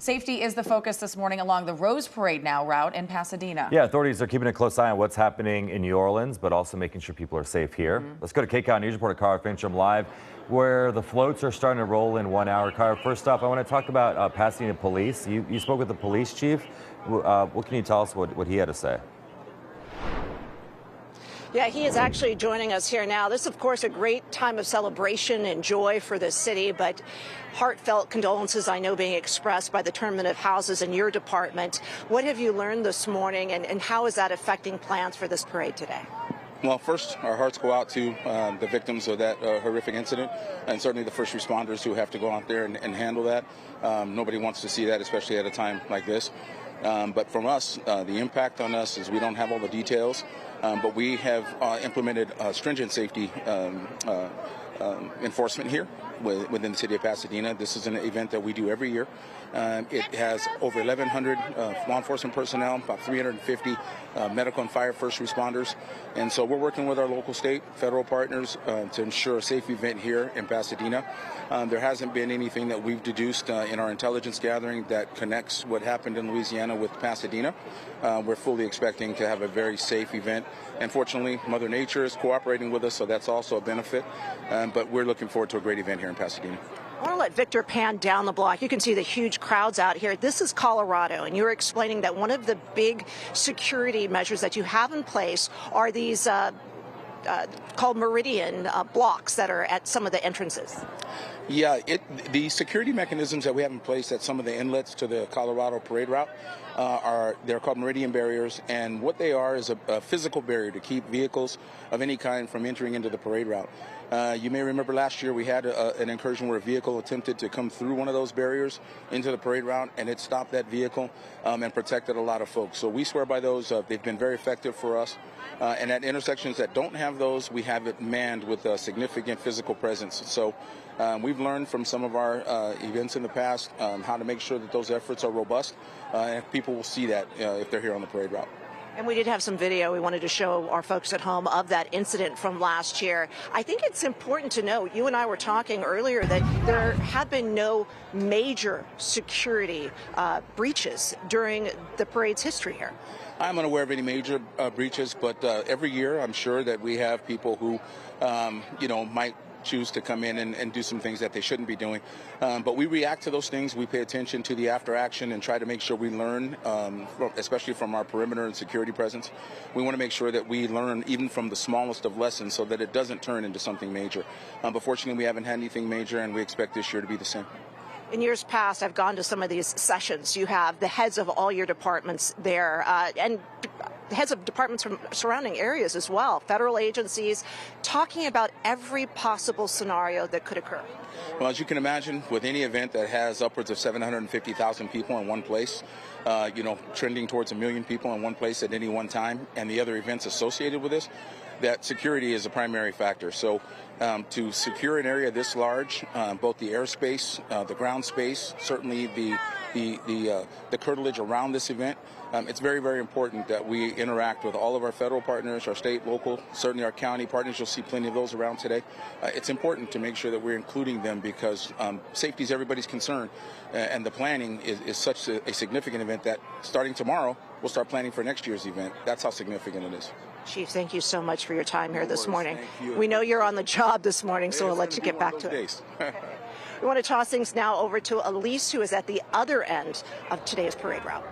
Safety is the focus this morning along the Rose Parade Now route in Pasadena. Yeah, authorities are keeping a close eye on what's happening in New Orleans, but also making sure people are safe here. Let's go to KCON News reporter Cara Fincham live, where the floats are starting to roll in 1 hour. Cara, first off, I want to talk about Pasadena Police. You spoke with the police chief. What can you tell us what he had to say? Yeah, he is actually joining us here now. This is, of course, a great time of celebration and joy for the city, but heartfelt condolences, I know, being expressed by the Tournament of Houses in your department. What have you learned this morning, and how is that affecting plans for this parade today? Well, first, our hearts go out to the victims of that horrific incident, and certainly the first responders who have to go out there and handle that. Nobody wants to see that, especially at a time like this. But from us, the impact on us is we don't have all the details, but we have implemented stringent safety enforcement here within the city of Pasadena. This is an event that we do every year. It has over 1,100 law enforcement personnel, about 350 medical and fire first responders. And so we're working with our local, state, federal partners to ensure a safe event here in Pasadena. There hasn't been anything that we've deduced in our intelligence gathering that connects what happened in Louisiana with Pasadena. We're fully expecting to have a very safe event. And fortunately, Mother Nature is cooperating with us, so that's also a benefit. But we're looking forward to a great event here in Pasadena. I want to let Victor pan down the block. You can see the huge crowds out here. This is Colorado, and you were explaining that one of the big security measures that you have in place are these called Meridian blocks that are at some of the entrances. Yeah, the security mechanisms that we have in place at some of the inlets to the Colorado parade route they're called Meridian barriers, and what they are is a physical barrier to keep vehicles of any kind from entering into the parade route. You may remember last year we had an incursion where a vehicle attempted to come through one of those barriers into the parade route, and it stopped that vehicle and protected a lot of folks. So we swear by those. They've been very effective for us. And at intersections that don't have those, we have it manned with a significant physical presence. So we've learned from some of our events in the past how to make sure that those efforts are robust, and people will see that if they're here on the parade route. And we did have some video we wanted to show our folks at home of that incident from last year. I think it's important to note, you and I were talking earlier, that there have been no major security breaches during the parade's history here. I'm unaware of any major breaches, but every year I'm sure that we have people who, might choose to come in and do some things that they shouldn't be doing. But we react to those things. We pay attention to the after action and try to make sure we learn, especially from our perimeter and security presence. We want to make sure that we learn even from the smallest of lessons so that it doesn't turn into something major. But fortunately, we haven't had anything major, and we expect this year to be the same. In years past, I've gone to some of these sessions. You have the heads of all your departments there, and heads of departments from surrounding areas as well, federal agencies, talking about every possible scenario that could occur. Well, as you can imagine, with any event that has upwards of 750,000 people in one place, trending towards 1 million people in one place at any one time, and the other events associated with this, that security is a primary factor. So to secure an area this large, both the airspace, the ground space, certainly the curtilage around this event, it's very, very important that we interact with all of our federal partners, our state, local, certainly our county partners. You'll see plenty of those around today. It's important to make sure that we're including them because safety is everybody's concern, and the planning is such a significant event that starting tomorrow, we'll start planning for next year's event. That's how significant it is. Chief, thank you so much for your time here this morning. We know you're on the job this morning, so we'll let you get back to it. We want to toss things now over to Elise, who is at the other end of today's parade route.